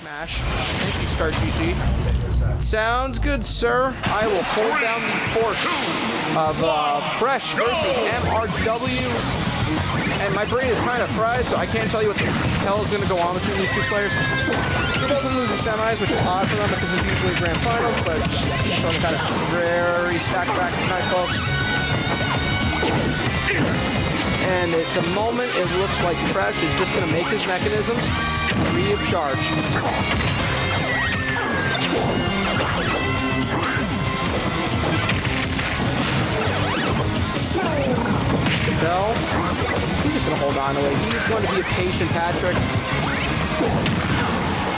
smash. Thank you, Star GG. Sounds good, sir. I will hold down the force of Fresh versus MRW. And my brain is kind of fried, so I can't tell you what the hell is going to go on between these two players. They're both in loser semis, which is odd for them because it's usually grand finals, but so I'm kind of very stacked bracket tonight, folks. And at the moment, it looks like Fresh is just going to make his mechanisms free of charge. Bell, he's just going to hold on away. He's going to be a patient hat-trick.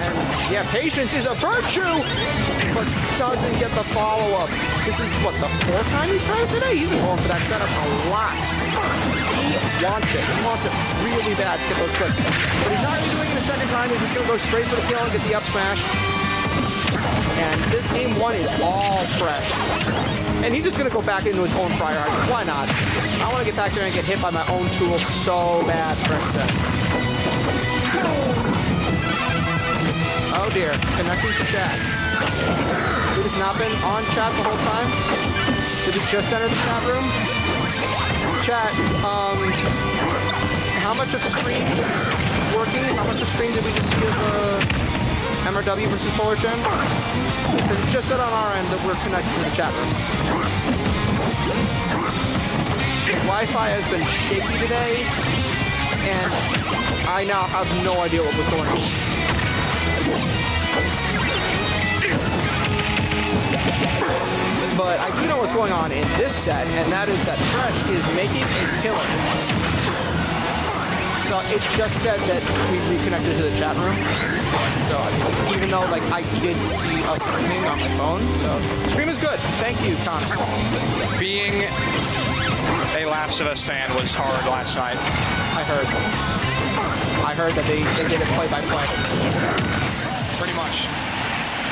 And yeah, patience is a virtue, but doesn't get the follow-up. This is, what, the fourth time he's tried today? He's been going for that setup a lot. He wants it. He wants it really bad to get those clips. But he's not even doing it a second time. He's just going to go straight for the kill and get the up smash. And this game one is all Fresh. And he's just going to go back into his own fire heart. Why not? I want to get back there and get hit by my own tool so bad, Fresh said. Oh dear, connecting to chat. Dude has not been on chat the whole time. Did he just enter the chat room? Chat, how much of stream is working? How much of stream did we just give MRW versus Polar Gen? Because it just said on our end that we're connected to the chat room. Wi-Fi has been shaky today, and I now have no idea what was going on. But I do know what's going on in this set, and that is that Fresh is making a killer. So it just said that we reconnected to the chat room. So even though like I did see us streaming on my phone, so stream is good. Thank you, Connor. Being a Last of Us fan was hard last night. I heard that they did it play by play. Pretty much.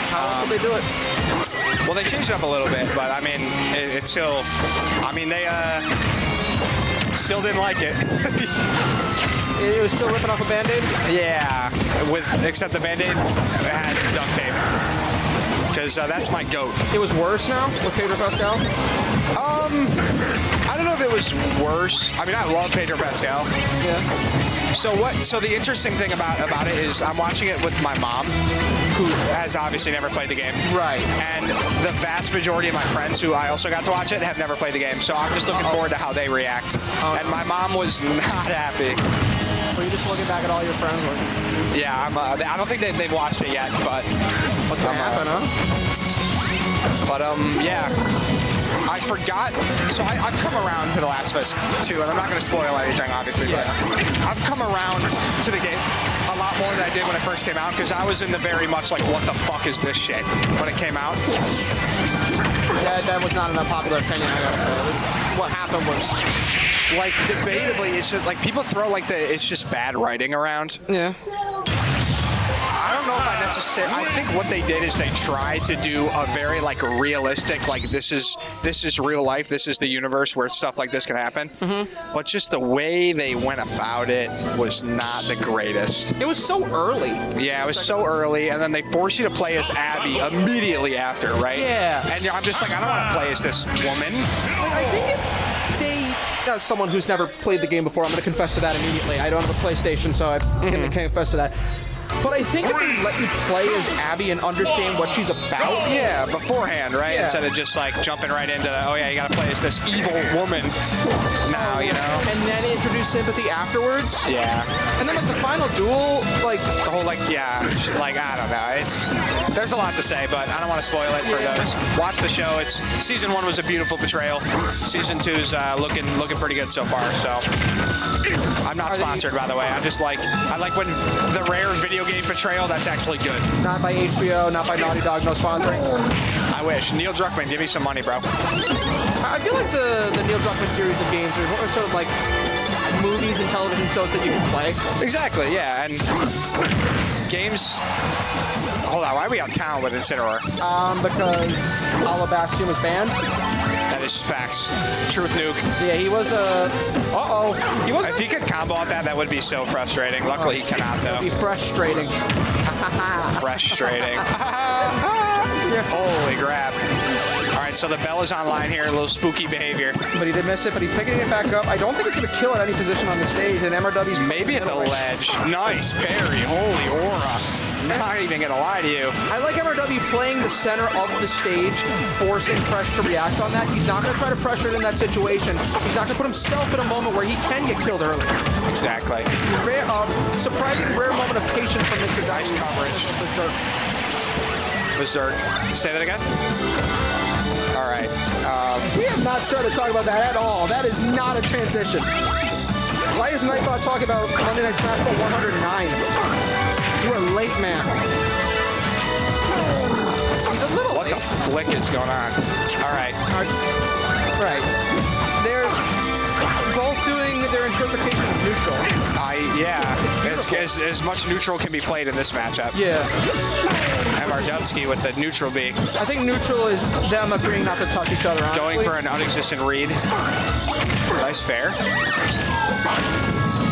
How did they do it? Well, they changed it up a little bit, but I mean, it's still. I mean, they still didn't like it. It was still ripping off a Band-Aid? Yeah, except the Band-Aid had duct tape. Because that's my goat. It was worse now with Pedro Pascal? I don't know if it was worse. I mean, I love Pedro Pascal. Yeah. So the interesting thing about it is I'm watching it with my mom, who has obviously never played the game. Right. And the vast majority of my friends who I also got to watch it have never played the game. So I'm just looking forward to how they react. And my mom was not happy. So you're just looking back at all your friends? Like, yeah, I don't think they've watched it yet, but... What's going to happen, huh? But, yeah. I forgot, so I've come around to The Last of Us 2, and I'm not going to spoil anything, obviously, but I've come around to the game a lot more than I did when it first came out, because I was in the very much like, what the fuck is this shit, when it came out. Yeah, that was not an unpopular opinion, I gotta say. What happened was... Like, debatably, it's just, like, people throw, like, it's just bad writing around. Yeah. I don't know if I necessarily... I think what they did is they tried to do a very, like, realistic, like, this is real life, this is the universe where stuff like this can happen. Mm-hmm. But just the way they went about it was not the greatest. It was so early. Yeah, it was so early, and then they force you to play as Abby immediately after, right? Yeah. And I'm just like, I don't want to play as this woman. Like, I think if they... As someone who's never played the game before, I'm going to confess to that immediately. I don't have a PlayStation, so I can confess to that. But I think if they let you play as Abby and understand what she's about... Yeah, beforehand, right? Yeah. Instead of just, like, jumping right into the, oh, yeah, you gotta play as this evil woman now, you know? And then introduce sympathy afterwards? Yeah. And then, like, the final duel, like... The whole, like, yeah, like, I don't know. There's a lot to say, but I don't want to spoil it for those. Watch the show. Season 1 was a beautiful betrayal. Season 2's looking pretty good so far, so... I'm not sponsored, by the way. I'm just, like, I like when the rare video game betrayal, that's actually good. Not by HBO, not by Naughty Dog, no sponsoring. I wish. Neil Druckmann, give me some money, bro. I feel like the Neil Druckmann series of games are sort of like movies and television shows that you can play. Exactly, yeah, and games... Hold on, why are we on town with Incineroar? Because Alabastion was banned. That That is facts. Truth nuke. Yeah, he was uh-oh. He was If he could combo out that would be so frustrating. Luckily, he cannot, though. be frustrating. Frustrating. Holy crap. All right, so the bell is online here. A little spooky behavior. But he did miss it, but he's picking it back up. I don't think it's going to kill at any position on the stage, and MRW's... Maybe at the ledge. Nice parry. Holy aura. Not even going to lie to you. I like MRW playing the center of the stage, forcing Fresh to react on that. He's not going to try to pressure it in that situation. He's not going to put himself in a moment where he can get killed early. Exactly. Rare, surprising rare moment of patience from Mr. Nice coverage. Berserk. Say that again? All right. We have not started talking about that at all. That is not a transition. Why is Nightbot talking about Monday Night Smash Ball 109? You are late, man. He's a little What late. the flick is going on? All right. Right. They're both doing their interpretation of neutral. Yeah. As much neutral can be played in this matchup. Yeah. MRW with the neutral B. I think neutral is them agreeing not to touch each other, honestly. Going for an unexistent read. Nice fair.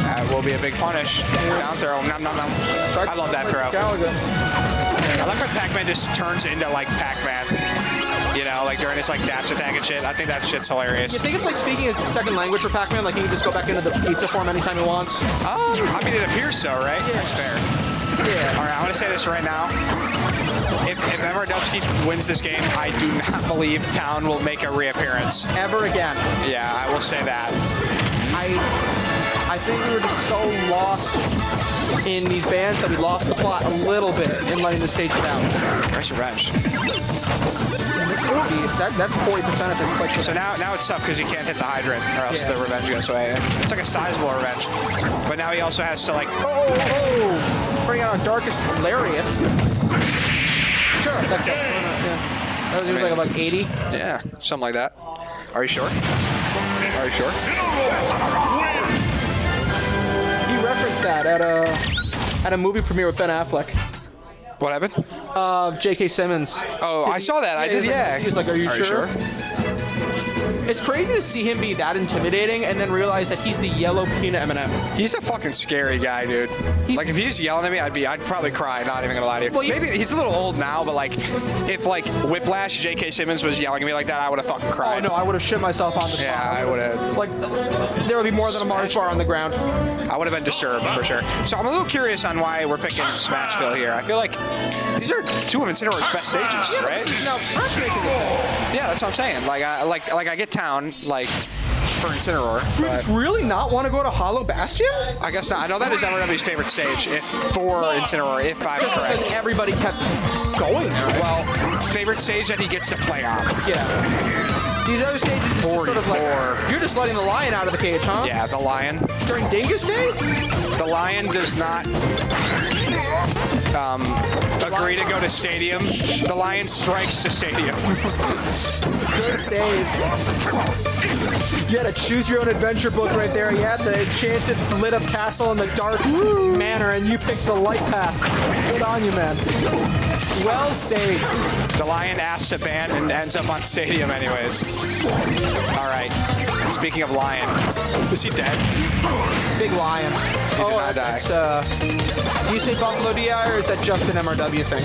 That will be a big punish. Down throw. Nom, nom, nom. I love that throw. I like when Pac-Man just turns into like Pac-Man. You know, like during his like dash attack and shit. I think that shit's hilarious. You think it's like speaking a second language for Pac-Man? Like he can just go back into the pizza form anytime he wants? I mean, it appears so, right? Yeah. That's fair. Yeah. All right, I want to say this right now. If MRW wins this game, I do not believe Town will make a reappearance. Ever again. Yeah, I will say that. I think we were just so lost in these bands that we lost the plot a little bit in letting the stage down. Nice revenge. That's 40% of his quick. So now it's tough because he can't hit the hydrant or else the revenge goes away. It's like a sizable revenge. But now he also has to like... Bring out a Darkest Lariat. Sure. That was like about 80. Yeah, something like that. Are you sure? Are you sure? He referenced that at a movie premiere with Ben Affleck. What happened? J.K. Simmons. Oh, I saw that. I did, yeah. He was like, are you sure? It's crazy to see him be that intimidating and then realize that he's the yellow peanut M&M. He's a fucking scary guy, dude. Like if he was yelling at me, I'd probably cry. Not even gonna lie to you. Well, maybe he's a little old now, but like if like Whiplash, J.K. Simmons was yelling at me like that, I would have fucking cried. Oh no, I would have shit myself on the spot. Yeah, I would have. Like there would be more than a Mars bar on the ground. I would have been disturbed for sure. So I'm a little curious on why we're picking Smashville here. I feel like these are two of Incineroar's best stages, right? Now Fresh making it. Yeah, that's what I'm saying. Like I get Town like for Incineroar. But really not want to go to Hollow Bastion? I guess not. I know that is MRW's favorite stage for Incineroar, if I'm correct. Because everybody kept going there. Right? Well, favorite stage that he gets to play on. Yeah. These other stages is just sort of like, you're just letting the lion out of the cage, huh? Yeah, the lion. During Dingus Day? The lion does not agree to go to stadium. The lion strikes to stadium. Good save. You had a choose your own adventure book right there. You had the enchanted lit up castle in the dark manor and you picked the light path. Good on you, man. Well saved. The lion asks to ban and ends up on stadium anyways. All right. Speaking of lion, is he dead? Big lion. He did not die. Do you say Buffalo DI or is that just an MRW thing?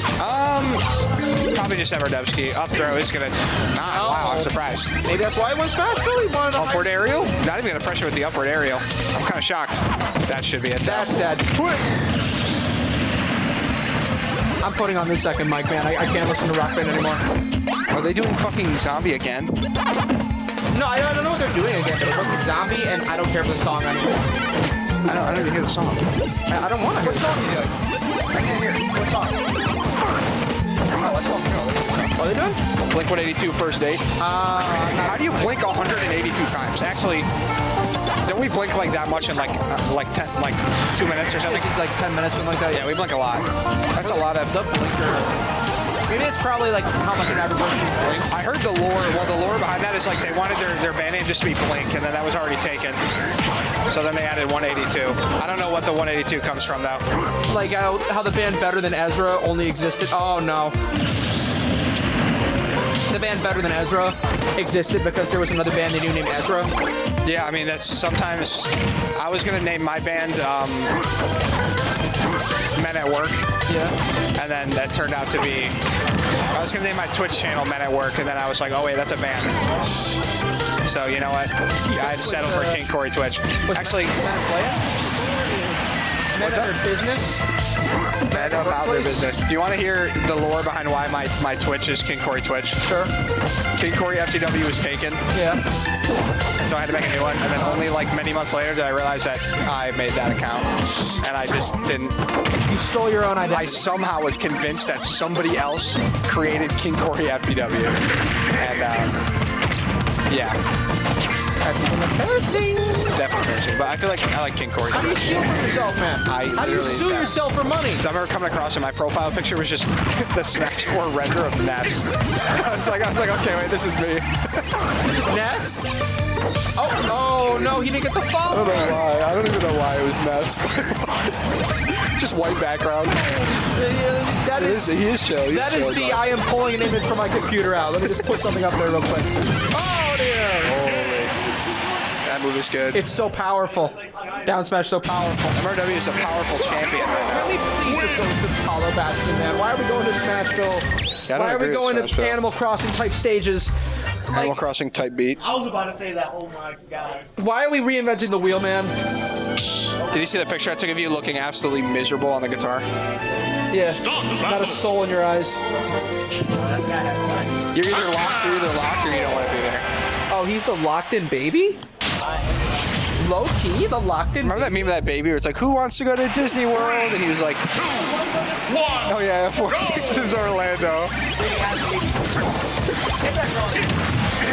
Probably just MRW. Up throw is gonna. Wow, I'm surprised. Maybe that's why he went Smashville. He wanted upward aerial. Not even gonna pressure with the upward aerial. I'm kind of shocked. That should be it. That's dead. I'm putting on this second mic, man. I can't listen to Rock Band anymore. Are they doing fucking Zombie again? No, I don't know what they're doing again, but it wasn't Zombie, and I don't care for the song anyways. I don't even hear the song. I don't want to hear What song are you doing? I can't hear it. What song? Oh, let's fucking go. What are they doing? Blink 182 First Date. How do you blink 182 times? Actually, don't we blink like that much in like 2 minutes or something? Like 10 minutes, something like that. Yeah, we blink a lot. That's a lot of... The blinker. Maybe it's probably like how much an average person blinks. I heard the lore. Well, the lore behind that is like they wanted their band name just to be Blink, and then that was already taken. So then they added 182. I don't know what the 182 comes from, though. Like how the band Better Than Ezra only existed. Oh, no. the band Better Than Ezra existed because there was another band they knew named Ezra. Yeah, I mean, that's sometimes... I was going to name my band Men at Work. Yeah. And then that turned out to be... I was going to name my Twitch channel Men at Work, and then I was like, oh, wait, that's a band. So, you know what? I settled for King Corey Twitch. Actually... Men at their business? Men about their business. Do you want to hear the lore behind why my Twitch is King Corey Twitch? Sure. King Corey FTW was taken. Yeah. So I had to make a new one, and then only like many months later did I realize that I made that account, and I just didn't. You stole your own identity. I somehow was convinced that somebody else created King Corey FTW, and yeah. That's even embarrassing. Definitely embarrassing, but I feel like I like King Corey. How do you steal from yourself, man? How do you sue yourself for money? So I remember coming across it, my profile picture was just the Smash 4 render of Ness. I was like, okay, wait, this is me. Ness? Oh no, he didn't get the follow. I don't know why. I don't even know why it was Ness. Just white background. He is chill. That is the I am pulling an image from my computer out. Let me just put something up there real quick. Oh dear. That move is good. It's so powerful. Down smash so powerful. MRW is a powerful champion right now. Can we please just go to Apollo Bastion, man? Why are we going to Smashville? Yeah, why are we going to Animal Crossing type stages? Animal Crossing type beat. I was about to say that. Oh my god. Why are we reinventing the wheel, man? Did you see the picture I took of you looking absolutely miserable on the guitar? Yeah. Not a soul in your eyes. You're either locked or you don't want to be there. Oh, he's the locked-in baby? Low key, the locked-in. Remember that meme of that baby where it's like, who wants to go to Disney World? And he was like, oh yeah, Four Seasons Orlando.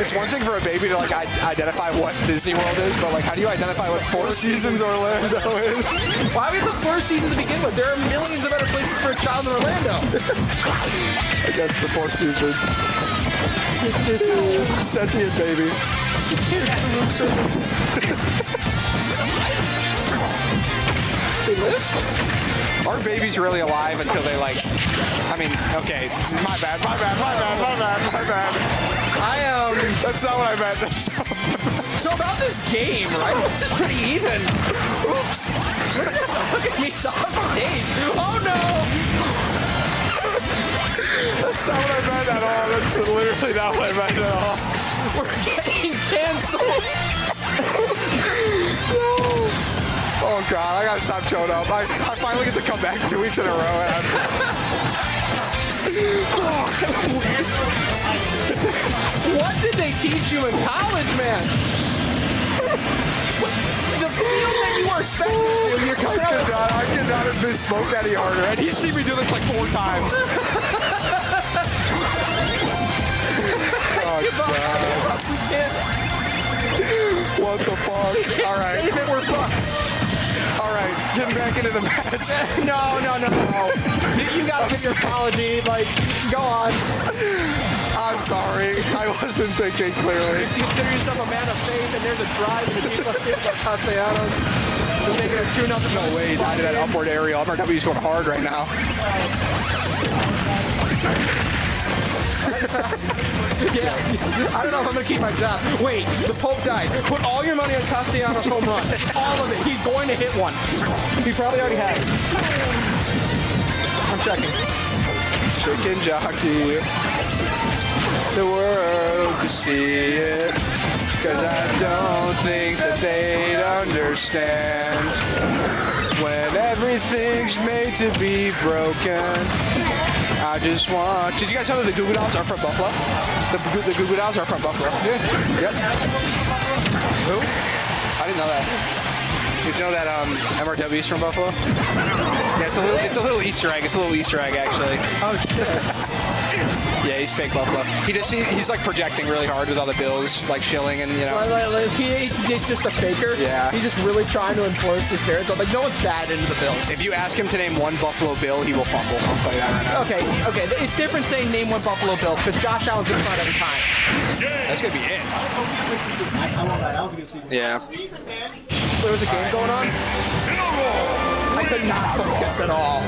It's one thing for a baby to like identify what Disney World is, but like, how do you identify what Four Seasons Orlando is? Why was the Four Seasons to begin with? There are millions of other places for a child in Orlando. I guess the Four Seasons. Sentient baby. They live? Are babies really alive until they like, I mean, okay, my bad. That's not what I meant. So about this game, right? This is pretty even. Oops. Look at me, it's off stage. Oh no! That's not what I meant at all. That's literally not what I meant at all. We're getting canceled. No. Oh god, I gotta stop showing up. I finally get to come back 2 weeks in a row. And What did they teach you in college, man? The feel that you are expecting, you're coming out. I could not have missed smoke any harder. And he's seen me do this like 4 times. Oh god. We can't. What the fuck? All right. Say that we're fucked. All right, getting back into the match. No. You gotta give your apology. Like, go on. I'm sorry. I wasn't thinking clearly. If you consider yourself a man of faith and there's a drive in the people of Castellanos, just making it 2-0. No way, died to that upward aerial. MRW's going hard right now. Yeah, I don't know if I'm gonna keep my job. Wait, the Pope died. Put all your money on Castellanos' home run. All of it. He's going to hit one. He probably already has. I'm checking. Chicken jockey. The world to see it. Cause I don't think that they'd understand when everything's made to be broken. I just want... Did you guys know that the Goo Goo Dolls are from Buffalo? The Goo Goo Dolls are from Buffalo. Yeah. Yep. Who? I didn't know that. Did you know that MRW is from Buffalo? Yeah, it's a little Easter egg. It's a little Easter egg, actually. Oh, shit. Yeah, he's fake Buffalo. He's like projecting really hard with all the bills, like shilling and, you know. He's just a faker. Yeah. He's just really trying to enforce the stereotype. Like, no one's that into the Bills. If you ask him to name one Buffalo Bill, he will fumble. I'll tell you that right now. Okay. It's different saying name one Buffalo Bill because Josh Allen's in front every time. That's going to be it. I won't lie, that was a good sequence. Yeah. There was a game going on. I could not focus at all.